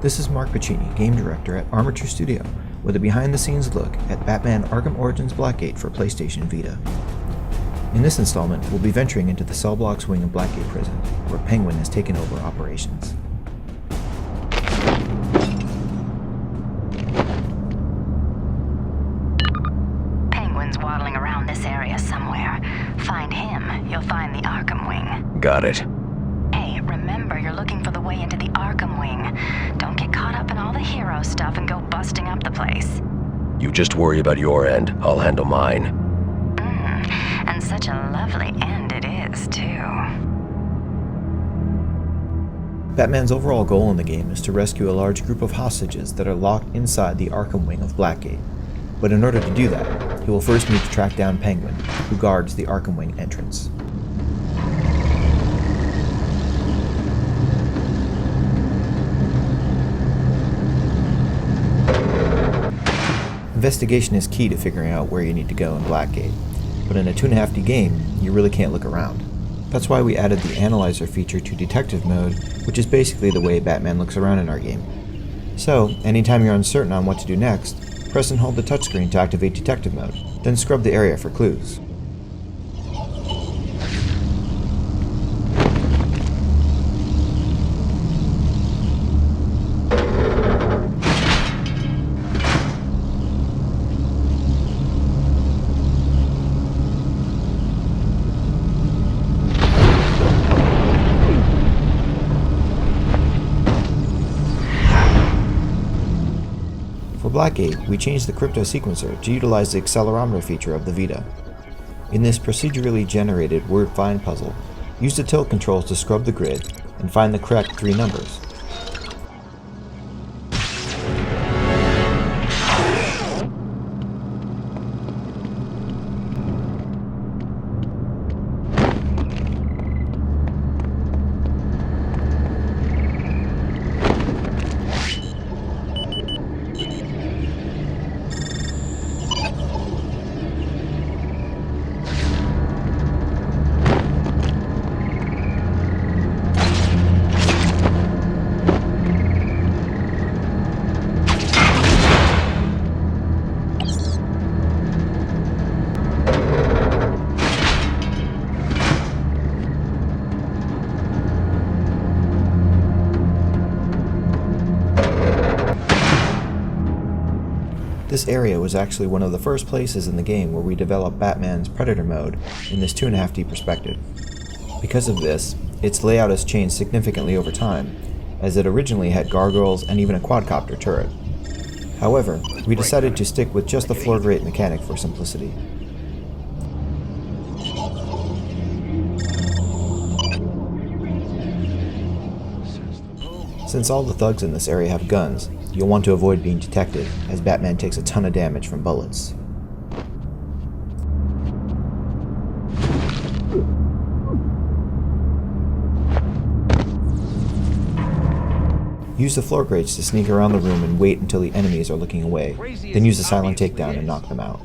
This is Mark Pacini, Game Director at Armature Studio, with a behind-the-scenes look at Batman Arkham Origins Blackgate for PlayStation Vita. In this installment, we'll be venturing into the cell blocks wing of Blackgate Prison, where Penguin has taken over operations. Penguin's waddling around this area somewhere. Find him, you'll find the Arkham Wing. Got it. Hey, remember you're looking for the way into the Arkham Wing. Don't get caught up in all the hero stuff and go busting up the place. You just worry about your end. I'll handle mine. And such a lovely end it is, too. Batman's overall goal in the game is to rescue a large group of hostages that are locked inside the Arkham Wing of Blackgate. But in order to do that, he will first need to track down Penguin, who guards the Arkham Wing entrance. Investigation is key to figuring out where you need to go in Blackgate, but in a 2.5D game, you really can't look around. That's why we added the Analyzer feature to Detective Mode, which is basically the way Batman looks around in our game. So, anytime you're uncertain on what to do next, press and hold the touchscreen to activate Detective Mode, then scrub the area for clues. For Blackgate, we changed the crypto sequencer to utilize the accelerometer feature of the Vita. In this procedurally generated word find puzzle, use the tilt controls to scrub the grid and find the correct 3 numbers. This area was actually one of the first places in the game where we developed Batman's Predator mode in this 2.5D perspective. Because of this, its layout has changed significantly over time, as it originally had gargoyles and even a quadcopter turret. However, we decided to stick with just the floor grate mechanic for simplicity. Since all the thugs in this area have guns, you'll want to avoid being detected, as Batman takes a ton of damage from bullets. Use the floor grates to sneak around the room and wait until the enemies are looking away, then use the silent takedown and knock them out.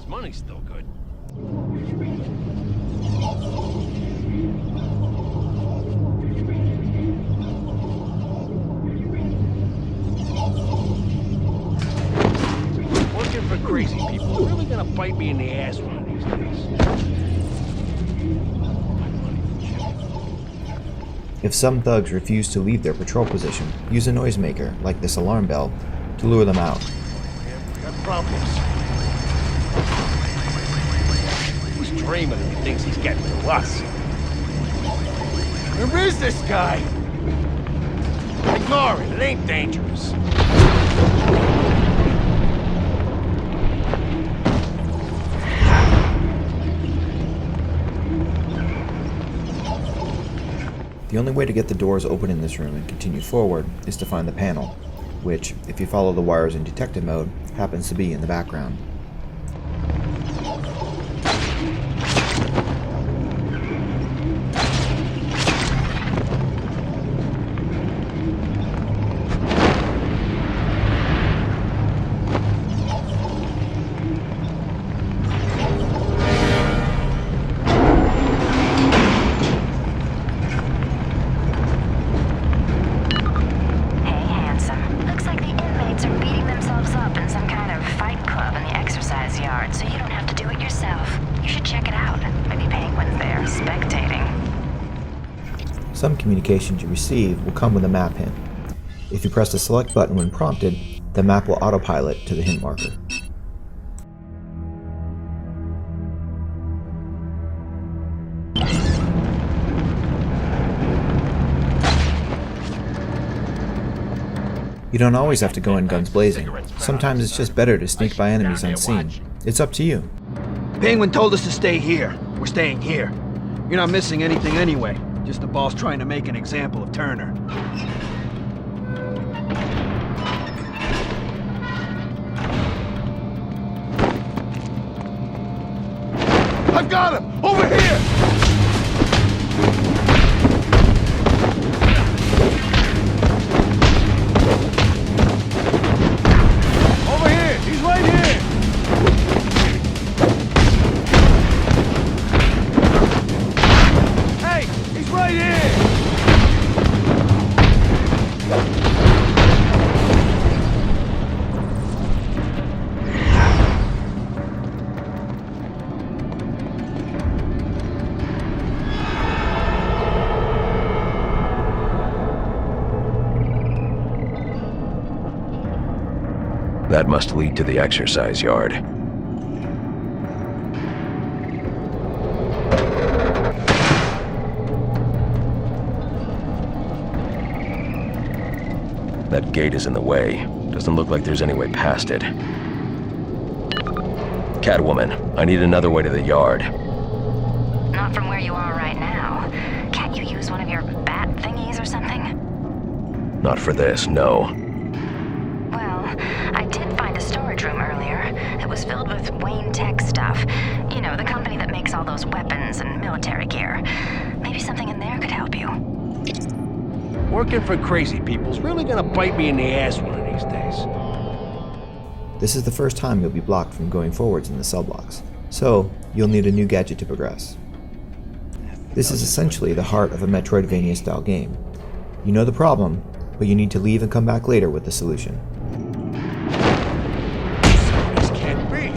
Crazy people are really gonna bite me in the ass one of these days. If some thugs refuse to leave their patrol position, use a noisemaker, like this alarm bell, to lure them out. Got problems. He's dreaming and he thinks he's getting to us. Where is this guy? Ignore it, it ain't dangerous. The only way to get the doors open in this room and continue forward is to find the panel, which, if you follow the wires in detective mode, happens to be in the background. Some communications you receive will come with a map hint. If you press the select button when prompted, the map will autopilot to the hint marker. You don't always have to go in guns blazing. Sometimes it's just better to sneak by enemies unseen. It's up to you. Penguin told us to stay here. We're staying here. You're not missing anything anyway. Just the boss trying to make an example of Turner. I've got him! Over here! Over here! He's right here! Hey! He's right here! That must lead to the exercise yard. That gate is in the way. Doesn't look like there's any way past it. Catwoman, I need another way to the yard. Not from where you are right now. Can't you use one of your bat thingies or something? Not for this, no. Well, I did find a storage room earlier. It was filled with Wayne Tech stuff. You know, the company that makes all those weapons and military gear. Maybe something in there could help you. Working for crazy people's really gonna bite me in the ass one of these days. This is the first time you'll be blocked from going forwards in the cell blocks, so you'll need a new gadget to progress. This is essentially the heart of a Metroidvania-style game. You know the problem, but you need to leave and come back later with the solution. This can't be.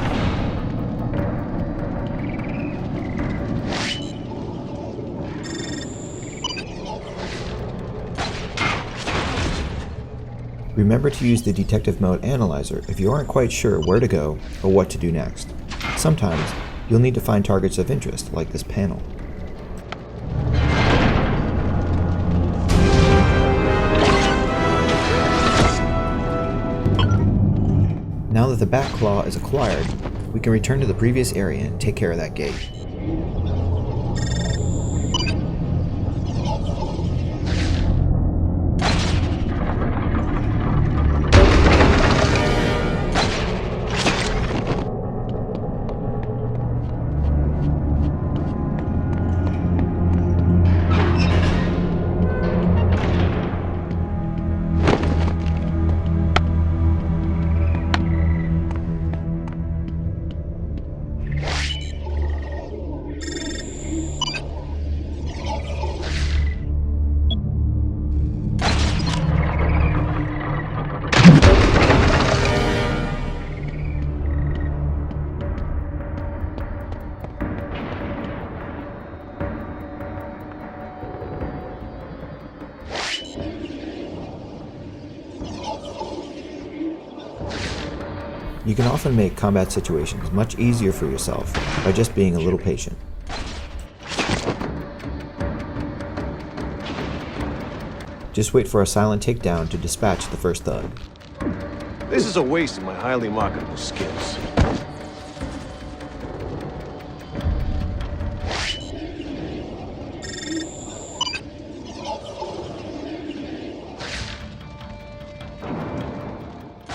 Remember to use the detective mode analyzer if you aren't quite sure where to go or what to do next. Sometimes you'll need to find targets of interest, like this panel. Now that the Bat Claw is acquired, we can return to the previous area and take care of that gate. You can often make combat situations much easier for yourself by just being a little patient. Just wait for a silent takedown to dispatch the first thug. This is a waste of my highly marketable skills.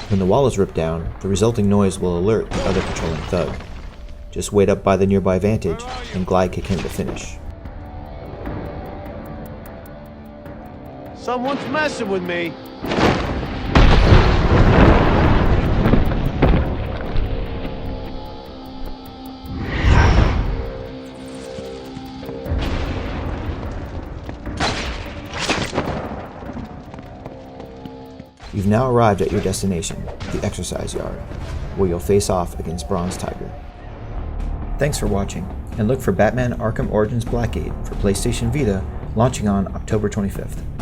When the wall is ripped down, the resulting noise will alert the other patrolling thug. Just wait up by the nearby vantage and glide kick him to finish. Someone's messing with me. You've now arrived at your destination, the exercise yard, where you'll face off against Bronze Tiger. Thanks for watching, and look for Batman Arkham Origins Blackgate for PlayStation Vita launching on October 25th.